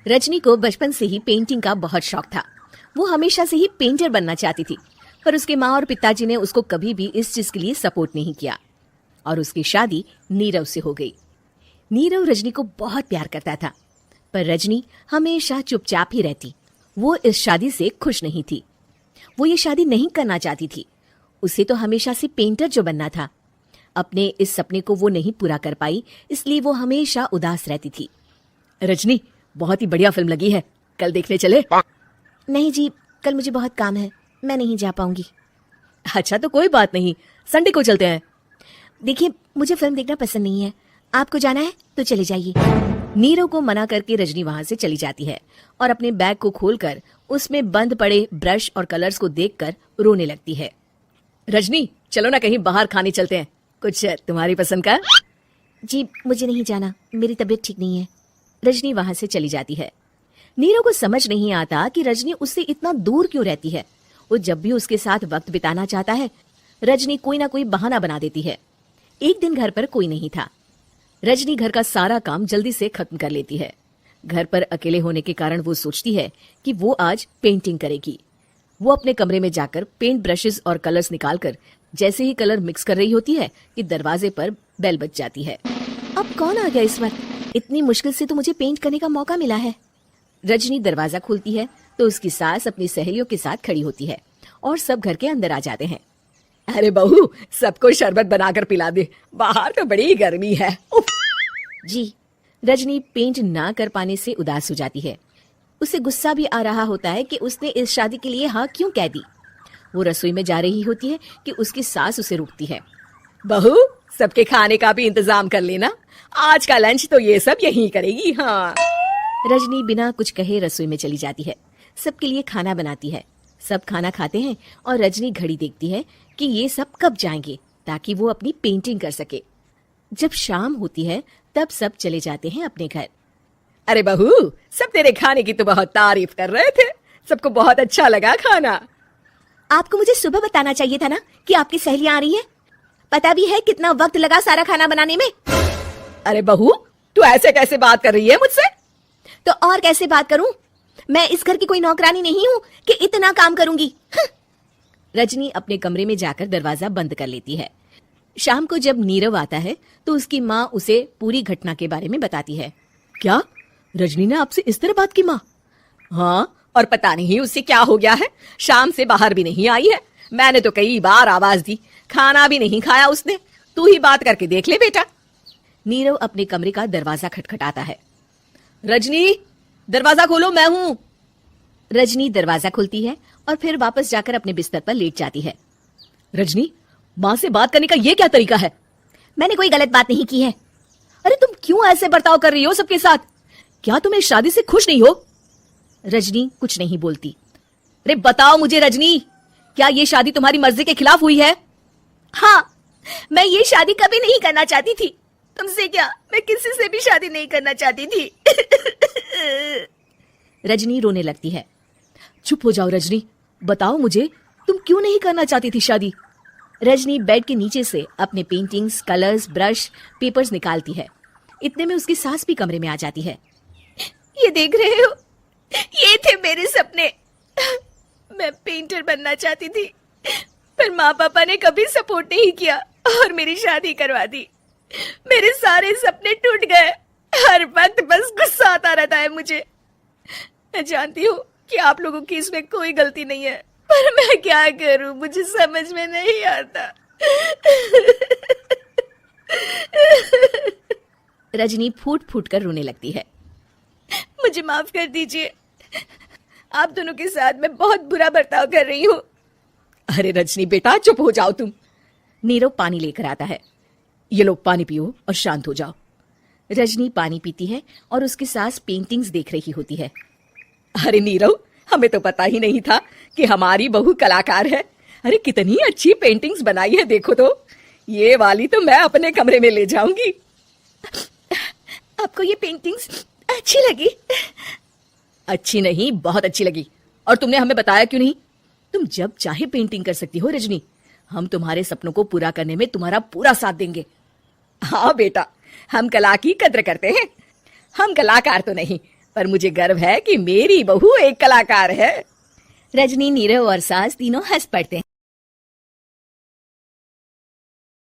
रजनी को बचपन से ही पेंटिंग का बहुत शौक था। वो हमेशा से ही पेंटर बनना चाहती थी, पर उसके माँ और पिताजी ने उसको कभी भी इस चीज के लिए सपोर्ट नहीं किया और उसकी शादी नीरव से हो गई। नीरव रजनी को बहुत प्यार करता था, पर रजनी हमेशा चुपचाप ही रहती। वो इस शादी से खुश नहीं थी। वो ये शादी नहीं करना चाहती थी। उसे तो हमेशा से पेंटर जो बनना था। अपने इस सपने को वो नहीं पूरा कर पाई, इसलिए वो हमेशा उदास रहती थी। रजनी, बहुत ही बढ़िया फिल्म लगी है, कल देखने चले? नहीं जी, कल मुझे बहुत काम है, मैं नहीं जा पाऊंगी। अच्छा तो कोई बात नहीं, संडे को चलते हैं। देखिए, मुझे फिल्म देखना पसंद नहीं है, आपको जाना है तो चले जाइए। नीरव को मना करके रजनी वहां से चली जाती है और अपने बैग को खोलकर उसमें बंद पड़े ब्रश और कलर्स को देखकर रोने लगती है। रजनी, चलो ना कहीं बाहर खाने चलते हैं, कुछ तुम्हारी पसंद का। जी मुझे नहीं जाना, मेरी तबीयत ठीक नहीं है। रजनी वहां से चली जाती है। नीरव को समझ नहीं आता कि रजनी उससे इतना दूर क्यों रहती है। वो जब भी उसके साथ वक्त बिताना चाहता है, रजनी कोई ना कोई बहाना बना देती है। एक दिन घर पर कोई नहीं था। रजनी घर का सारा काम जल्दी से खत्म कर लेती है। घर पर अकेले होने के कारण वो सोचती है कि वो आज पेंटिंग करेगी। वो अपने कमरे में जाकर पेंट ब्रशेस और कलर्स निकालकर जैसे ही कलर मिक्स कर रही होती है कि दरवाजे पर बेल बज जाती है। अब कौन आ गया इस वक्त? इतनी मुश्किल से तो मुझे पेंट करने का मौका मिला है। रजनी दरवाजा खोलती है तो उसकी सास अपनी सहेलियों के साथ खड़ी होती है और सब घर के अंदर आ जाते हैं। अरे बहू, सबको शरबत बनाकर पिला दे, बाहर तो बड़ी गर्मी है। उफ। जी। रजनी पेंट ना कर पाने से उदास हो जाती है। उसे गुस्सा भी आ रहा होता है कि उसने इस शादी के लिए हाँ क्यों कह दी। वो रसोई में जा रही होती है कि उसकी सास उसे रोकती है। बहू, सबके खाने का भी इंतजाम कर लेना, आज का लंच तो ये सब यहीं करेगी। हाँ। रजनी बिना कुछ कहे रसोई में चली जाती है। सबके लिए खाना बनाती है। सब खाना खाते हैं और रजनी घड़ी देखती है कि ये सब कब जाएंगे ताकि वो अपनी पेंटिंग कर सके। जब शाम होती है तब सब चले जाते हैं अपने घर। अरे बहू, सब तेरे खाने की तो बहुत तारीफ कर रहे थे, सबको बहुत अच्छा लगा खाना। आपको मुझे सुबह बताना चाहिए था ना कि आपकी सहेलियां आ रही हैं। पता भी है कितना वक्त लगा सारा खाना बनाने में। अरे बहू, तू ऐसे कैसे बात कर रही है मुझसे? तो और कैसे बात करूं? मैं इस घर की कोई नौकरानी नहीं हूं कि इतना काम करूंगी। रजनी अपने कमरे में जाकर दरवाजा बंद कर लेती है। शाम को जब नीरव आता है तो उसकी माँ उसे पूरी घटना के बारे में बताती है। क्या रजनी ने आपसे इस तरह बात की माँ? हाँ, और पता नहीं उससे क्या हो गया है, शाम से बाहर भी नहीं आई है। मैंने तो कई बार आवाज दी, खाना भी नहीं खाया उसने। तू ही बात करके देख ले बेटा। नीरव अपने कमरे का दरवाजा खटखटाता है। रजनी, दरवाजा खोलो, मैं हूं। रजनी दरवाजा खोलती है और फिर वापस जाकर अपने बिस्तर पर लेट जाती है। रजनी, माँ से बात करने का ये क्या तरीका है? मैंने कोई गलत बात नहीं की है। अरे तुम क्यों ऐसे बर्ताव कर रही हो सबके साथ? क्या तुम इस शादी से खुश नहीं हो? रजनी कुछ नहीं बोलती। अरे बताओ मुझे रजनी, क्या ये शादी तुम्हारी मर्जी के खिलाफ हुई है? हाँ, मैं ये शादी कभी नहीं करना चाहती थी। तुमसे क्या, मैं किसी से भी शादी नहीं करना चाहती थी। रजनी रोने लगती है। चुप हो जाओ रजनी, बताओ मुझे, तुम क्यों नहीं करना चाहती थी शादी? रजनी बेड के नीचे से अपने पेंटिंग्स, कलर्स, ब्रश, पेपर्स निकालती है। इतने में उसकी सास भी कमरे में आ जाती है। ये देख रहे हो, ये थे मेरे सपने। मैं पेंटर बनना चाहती थी, पर माँ पापा ने कभी सपोर्ट नहीं किया और मेरी शादी करवा दी। मेरे सारे सपने टूट गए। हर वक्त बस गुस्सा आता रहता है मुझे। मैं जानती हूँ कि आप लोगों की इसमें कोई गलती नहीं है, पर मैं क्या करूं, मुझे समझ में नहीं आता। रजनी फूट फूट कर रोने लगती है। मुझे माफ कर दीजिए, आप दोनों के साथ मैं बहुत बुरा बर्ताव कर रही हूँ। अरे रजनी बेटा, चुप हो जाओ तुम। नीरव पानी लेकर आता है। ये लो पानी पियो और शांत हो जाओ। रजनी पानी पीती है और उसकी सास पेंटिंग्स देख रही होती है। अरे नीरव, हमें तो पता ही नहीं था कि हमारी बहू कलाकार है। अरे कितनी अच्छी पेंटिंग्स बनाई है, देखो तो। ये वाली तो मैं अपने कमरे में ले जाऊंगी। आपको ये पेंटिंग्स अच्छी लगी? अच्छी नहीं, बहुत अच्छी लगी। और तुमने हमें बताया क्यों नहीं? तुम जब चाहे पेंटिंग कर सकती हो रजनी, हम तुम्हारे सपनों को पूरा करने में तुम्हारा पूरा साथ देंगे। हाँ बेटा, हम कला की कद्र करते हैं। हम कलाकार तो नहीं, पर मुझे गर्व है कि मेरी बहू एक कलाकार है। रजनी, नीरव और सास तीनों हंस पड़ते